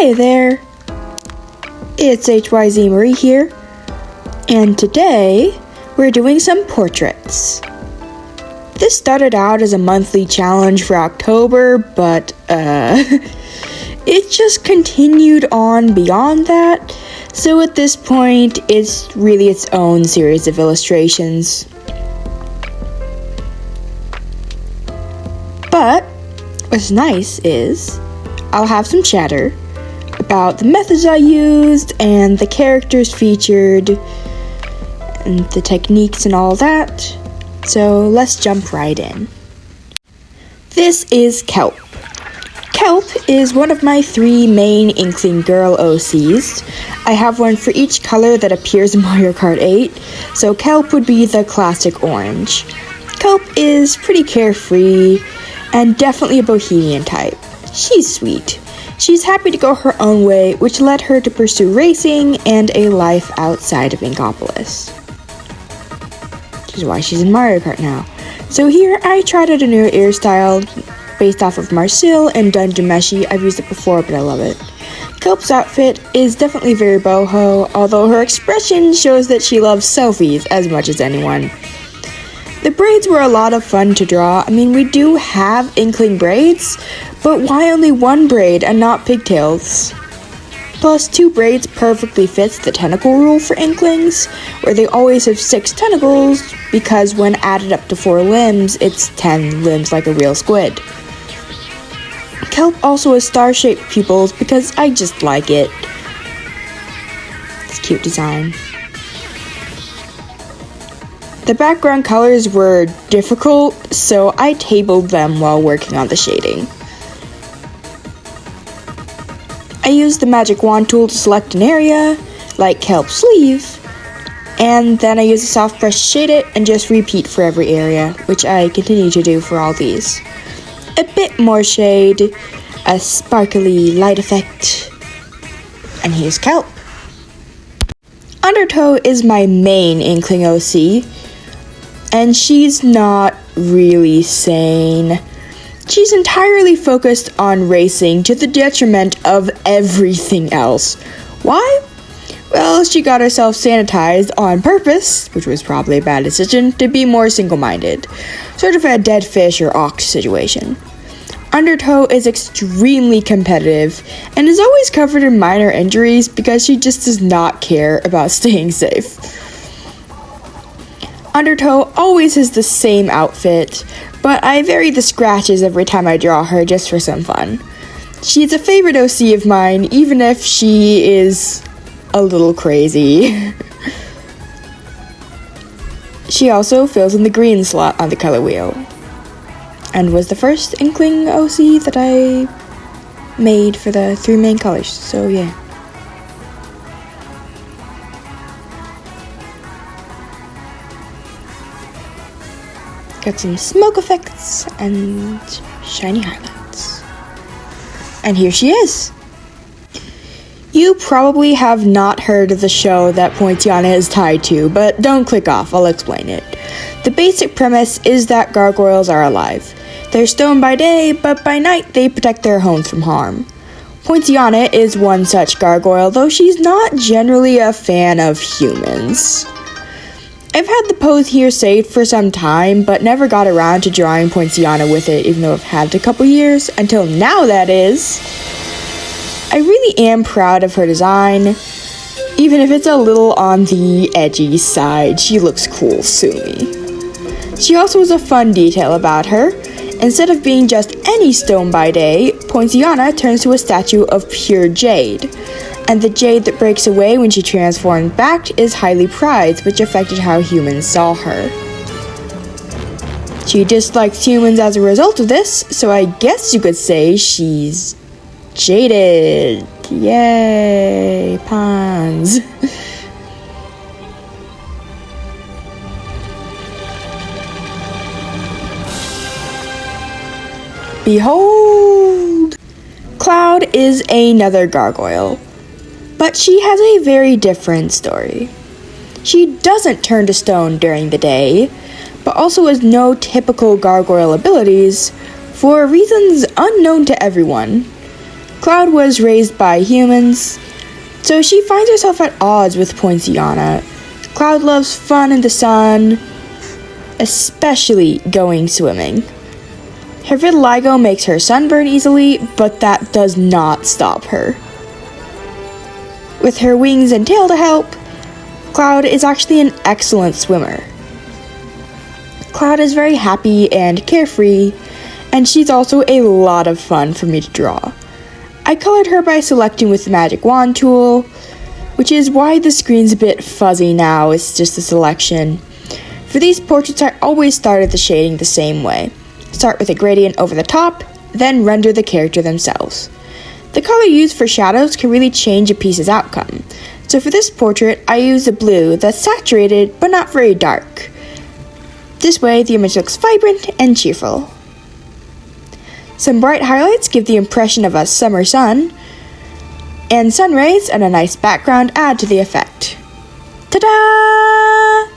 Hi there, it's HYZ Marie here, and today we're doing some portraits. This started out as a monthly challenge for October, but it just continued on beyond that, so at this point it's really its own series of illustrations. But what's nice is I'll have some chatter about the methods I used and the characters featured and the techniques and all that. So let's jump right in. This is Kelp. Kelp is one of my 3 main Inkling Girl OCs. I have one for each color that appears in Mario Kart 8, so Kelp would be the classic orange. Kelp is pretty carefree and definitely a bohemian type. She's sweet. She's happy to go her own way, which led her to pursue racing and a life outside of Inkopolis. Which is why she's in Mario Kart now. So here I tried out a new ear style based off of Marcel and Dungeon Meshi. I've used it before, but I love it. Kelp's outfit is definitely very boho, although her expression shows that she loves selfies as much as anyone. The braids were a lot of fun to draw. I mean, we do have Inkling braids, but why only 1 braid and not pigtails? Plus, 2 braids perfectly fits the tentacle rule for Inklings, where they always have 6 tentacles, because when added up to 4 limbs, it's 10 limbs like a real squid. Kelp also has star-shaped pupils because I just like it. It's a cute design. The background colors were difficult, so I tabled them while working on the shading. I used the magic wand tool to select an area, like Kelp's sleeve, and then I used a soft brush to shade it and just repeat for every area, which I continue to do for all these. A bit more shade, a sparkly light effect, and here's Kelp. Undertow is my main Inkling OC, and she's not really sane. She's entirely focused on racing to the detriment of everything else. Why? Well, she got herself sanitized on purpose, which was probably a bad decision, to be more single-minded. Sort of a dead fish or ox situation. Undertow is extremely competitive and is always covered in minor injuries because she just does not care about staying safe. Undertow always has the same outfit, but I vary the scratches every time I draw her just for some fun. She's a favorite OC of mine, even if she is a little crazy. She also fills in the green slot on the color wheel, and was the first Inkling OC that I made for the 3 main colors, so yeah. Got some smoke effects and shiny highlights. And here she is. You probably have not heard of the show that Poinciana is tied to, but don't click off, I'll explain it. The basic premise is that gargoyles are alive. They're stone by day, but by night they protect their homes from harm. Poinciana is one such gargoyle, though she's not generally a fan of humans. I've had the pose here saved for some time, but never got around to drawing Poinciana with it, even though I've had it a couple years, until now that is. I really am proud of her design, even if it's a little on the edgy side. She looks cool, sue me. She also has a fun detail about her. Instead of being just any stone by day, Poinciana turns to a statue of pure jade. And the jade that breaks away when she transformed back is highly prized, which affected how humans saw her. She dislikes humans as a result of this, so I guess you could say she's jaded. Yay, puns. Behold! Cloud is another gargoyle. But she has a very different story. She doesn't turn to stone during the day, but also has no typical gargoyle abilities for reasons unknown to everyone. Cloud was raised by humans, so she finds herself at odds with Poinciana. Cloud loves fun in the sun, especially going swimming. Her vitiligo makes her sunburn easily, but that does not stop her. With her wings and tail to help, Cloud is actually an excellent swimmer. Cloud is very happy and carefree, and she's also a lot of fun for me to draw. I colored her by selecting with the magic wand tool, which is why the screen's a bit fuzzy now. It's just a selection. For these portraits, I always start at the shading the same way. Start with a gradient over the top, then render the character themselves. The color used for shadows can really change a piece's outcome. So for this portrait, I used a blue that's saturated but not very dark. This way, the image looks vibrant and cheerful. Some bright highlights give the impression of a summer sun, and sun rays and a nice background add to the effect. Ta-da!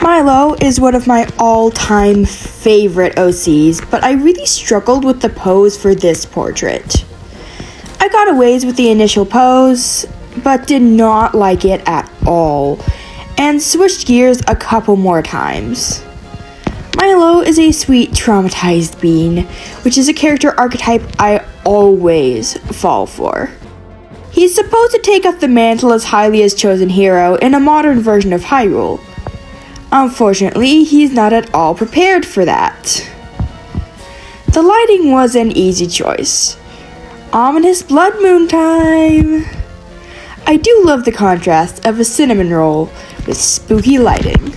Milo is one of my all-time favorite OCs, but I really struggled with the pose for this portrait. I got a ways with the initial pose, but did not like it at all, and switched gears a couple more times. Milo is a sweet, traumatized being, which is a character archetype I always fall for. He's supposed to take up the mantle as Hylia's chosen hero in a modern version of Hyrule. Unfortunately, he's not at all prepared for that. The lighting was an easy choice. Ominous blood moon time! I do love the contrast of a cinnamon roll with spooky lighting.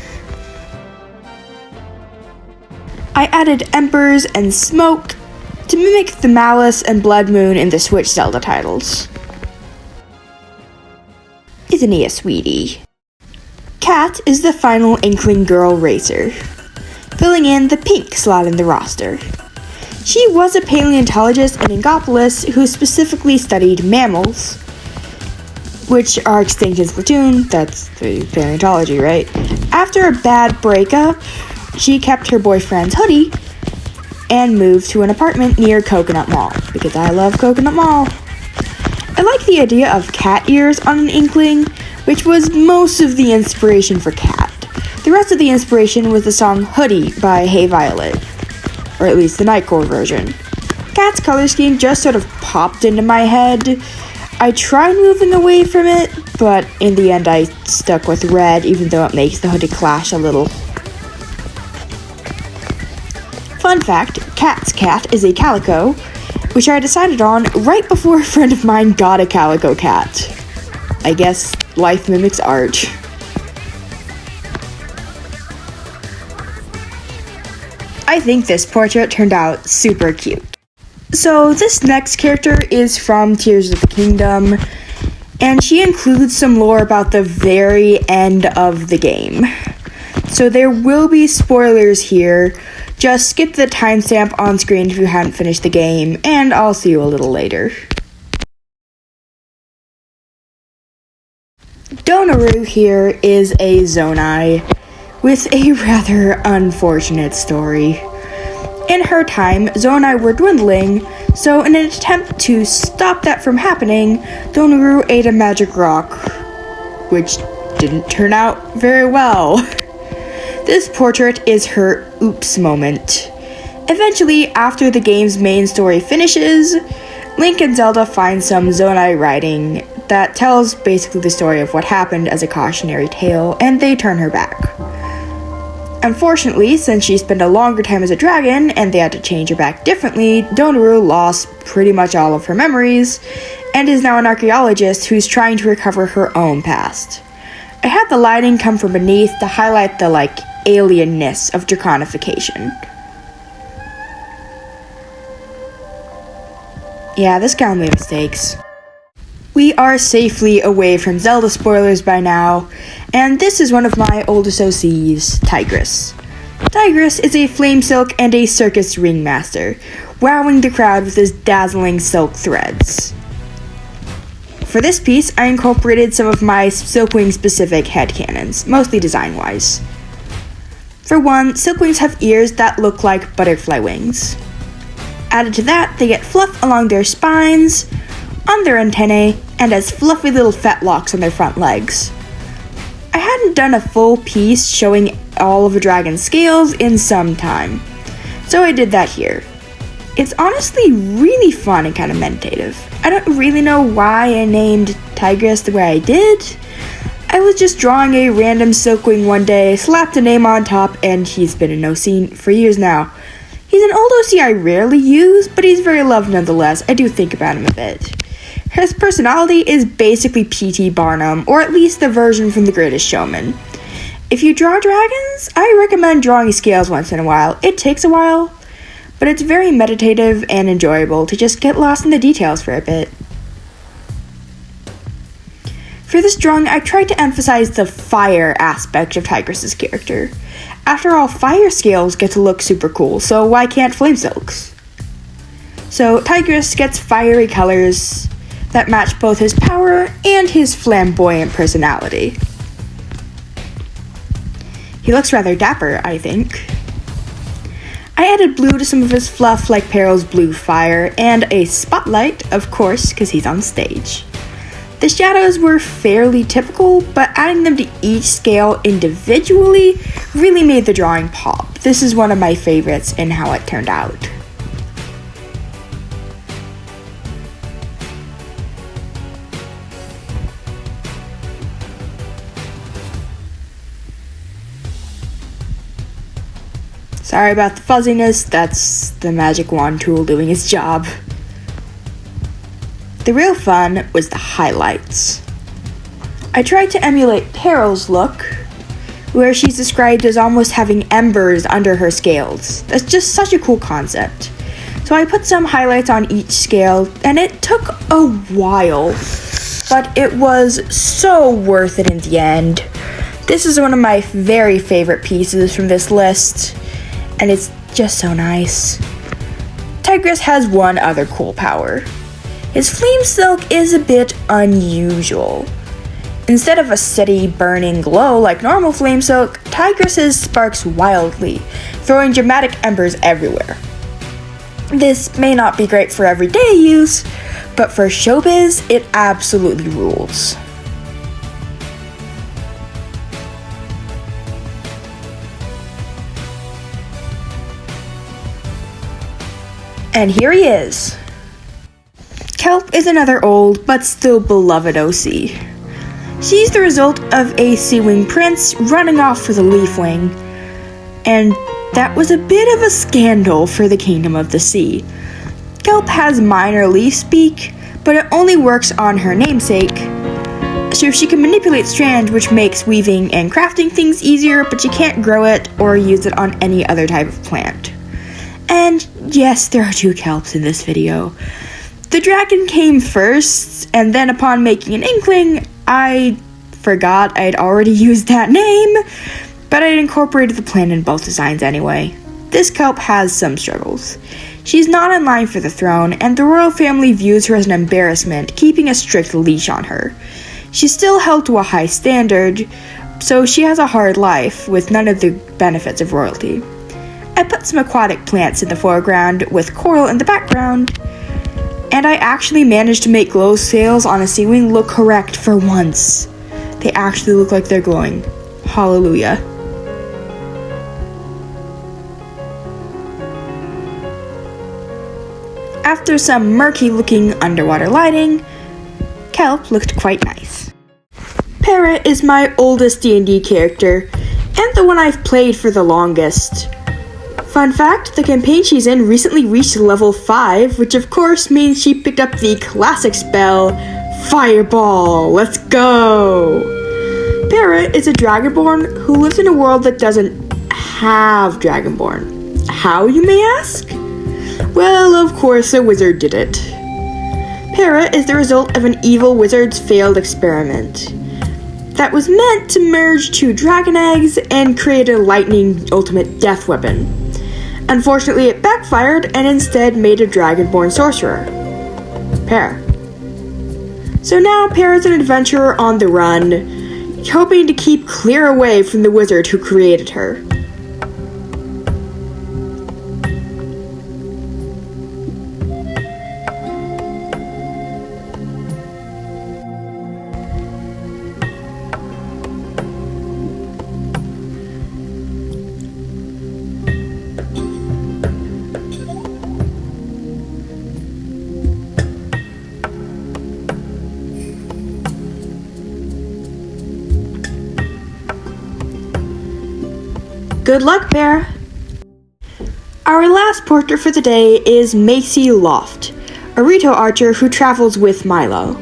I added embers and smoke to mimic the Malice and Blood Moon in the Switch Zelda titles. Isn't he a sweetie? Kat is the final Inkling Girl racer, filling in the pink slot in the roster. She was a paleontologist in Ingopolis who specifically studied mammals, which are extinct in Splatoon. That's the paleontology, right? After a bad breakup, she kept her boyfriend's hoodie and moved to an apartment near Coconut Mall, because I love Coconut Mall. I like the idea of cat ears on an Inkling, which was most of the inspiration for Kat. The rest of the inspiration was the song Hoodie by Hey Violet, or at least the Nightcore version. Kat's color scheme just sort of popped into my head. I tried moving away from it, but in the end I stuck with red, even though it makes the hoodie clash a little. Fun fact, Kat's cat is a calico, which I decided on right before a friend of mine got a calico cat. I guess life mimics art. I think this portrait turned out super cute. So this next character is from Tears of the Kingdom, and she includes some lore about the very end of the game. So there will be spoilers here. Just skip the timestamp on screen if you haven't finished the game, and I'll see you a little later. Donaru here is a Zonai with a rather unfortunate story. In her time, Zonai were dwindling, so in an attempt to stop that from happening, Donaru ate a magic rock, which didn't turn out very well. This portrait is her oops moment. Eventually, after the game's main story finishes, Link and Zelda find some Zonai writing that tells basically the story of what happened as a cautionary tale, and they turn her back. Unfortunately, since she spent a longer time as a dragon, and they had to change her back differently, Donaru lost pretty much all of her memories, and is now an archaeologist who's trying to recover her own past. I had the lighting come from beneath to highlight the, alienness of draconification. Yeah, this guy made mistakes. We are safely away from Zelda spoilers by now, and this is one of my oldest OCs, Tigris. Tigris is a flame silk and a circus ringmaster, wowing the crowd with his dazzling silk threads. For this piece, I incorporated some of my Silkwing-specific headcanons, mostly design-wise. For one, Silkwings have ears that look like butterfly wings. Added to that, they get fluff along their spines, on their antennae, and as fluffy little fetlocks on their front legs. I hadn't done a full piece showing all of a dragon's scales in some time, so I did that here. It's honestly really fun and kind of meditative. I don't really know why I named Tigris the way I did. I was just drawing a random silkwing one day, slapped a name on top, and he's been in OC for years now. He's an old OC I rarely use, but he's very loved nonetheless. I do think about him a bit. His personality is basically P.T. Barnum, or at least the version from The Greatest Showman. If you draw dragons, I recommend drawing scales once in a while. It takes a while, but it's very meditative and enjoyable to just get lost in the details for a bit. For this drawing, I tried to emphasize the fire aspect of Tigris' character. After all, fire scales get to look super cool, so why can't flame silks? So Tigris gets fiery colors that match both his power and his flamboyant personality. He looks rather dapper, I think. I added blue to some of his fluff like Perra's blue fire, and a spotlight, of course, because he's on stage. The shadows were fairly typical, but adding them to each scale individually really made the drawing pop. This is one of my favorites in how it turned out. Sorry about the fuzziness, that's the magic wand tool doing its job. The real fun was the highlights. I tried to emulate Perra's look, where she's described as almost having embers under her scales. That's just such a cool concept. So I put some highlights on each scale, and it took a while, but it was so worth it in the end. This is one of my very favorite pieces from this list, and it's just so nice. Tigris has one other cool power. His flame silk is a bit unusual. Instead of a steady burning glow like normal flame silk, Tigris's sparks wildly, throwing dramatic embers everywhere. This may not be great for everyday use, but for showbiz, it absolutely rules. And here he is. Kelp is another old, but still beloved OC. She's the result of a Sea Wing prince running off with a Leaf Wing, and that was a bit of a scandal for the Kingdom of the Sea. Kelp has minor leaf speak, but it only works on her namesake, so she can manipulate strand, which makes weaving and crafting things easier, but you can't grow it or use it on any other type of plant. And yes, there are two Kelps in this video. The dragon came first, and then upon making an inkling, I forgot I'd already used that name, but I'd incorporated the plant in both designs anyway. This Kelp has some struggles. She's not in line for the throne, and the royal family views her as an embarrassment, keeping a strict leash on her. She's still held to a high standard, so she has a hard life with none of the benefits of royalty. I put some aquatic plants in the foreground with coral in the background, and I actually managed to make glow scales on a Sea Wing look correct for once. They actually look like they're glowing. Hallelujah. After some murky looking underwater lighting, Kelp looked quite nice. Perra is my oldest D&D character, and the one I've played for the longest. Fun fact, the campaign she's in recently reached level 5, which of course means she picked up the classic spell, Fireball. Let's go! Perra is a Dragonborn who lives in a world that doesn't have Dragonborn. How, you may ask? Well, of course, a wizard did it. Perra is the result of an evil wizard's failed experiment that was meant to merge two dragon eggs and create a lightning ultimate death weapon. Unfortunately, it backfired and instead made a Dragonborn sorcerer, Perra. So now Perra's an adventurer on the run, hoping to keep clear away from the wizard who created her. Good luck, Perra! Our last portrait for the day is Macy Loft, a Rito archer who travels with Milo.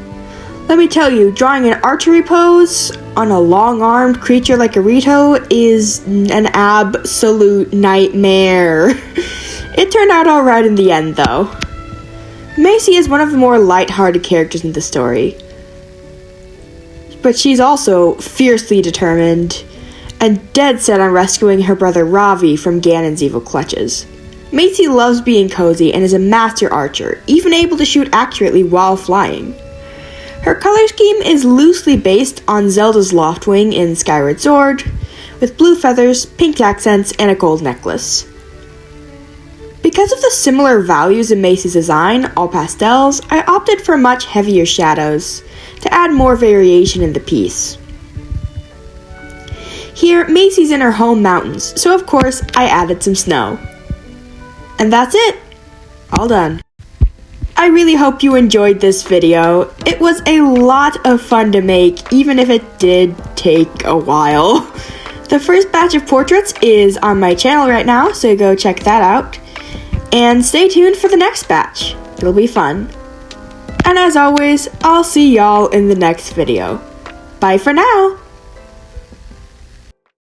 Let me tell you, drawing an archery pose on a long-armed creature like a Rito is an absolute nightmare. It turned out alright in the end, though. Macy is one of the more light-hearted characters in the story, but she's also fiercely determined and dead set on rescuing her brother Ravi from Ganon's evil clutches. Macy loves being cozy and is a master archer, even able to shoot accurately while flying. Her color scheme is loosely based on Zelda's Loft Wing in Skyward Sword, with blue feathers, pink accents, and a gold necklace. Because of the similar values in Macy's design, all pastels, I opted for much heavier shadows to add more variation in the piece. Here, Macy's in her home mountains, so of course I added some snow. And that's it! All done. I really hope you enjoyed this video. It was a lot of fun to make, even if it did take a while. The first batch of portraits is on my channel right now, so go check that out. And stay tuned for the next batch. It'll be fun. And as always, I'll see y'all in the next video. Bye for now!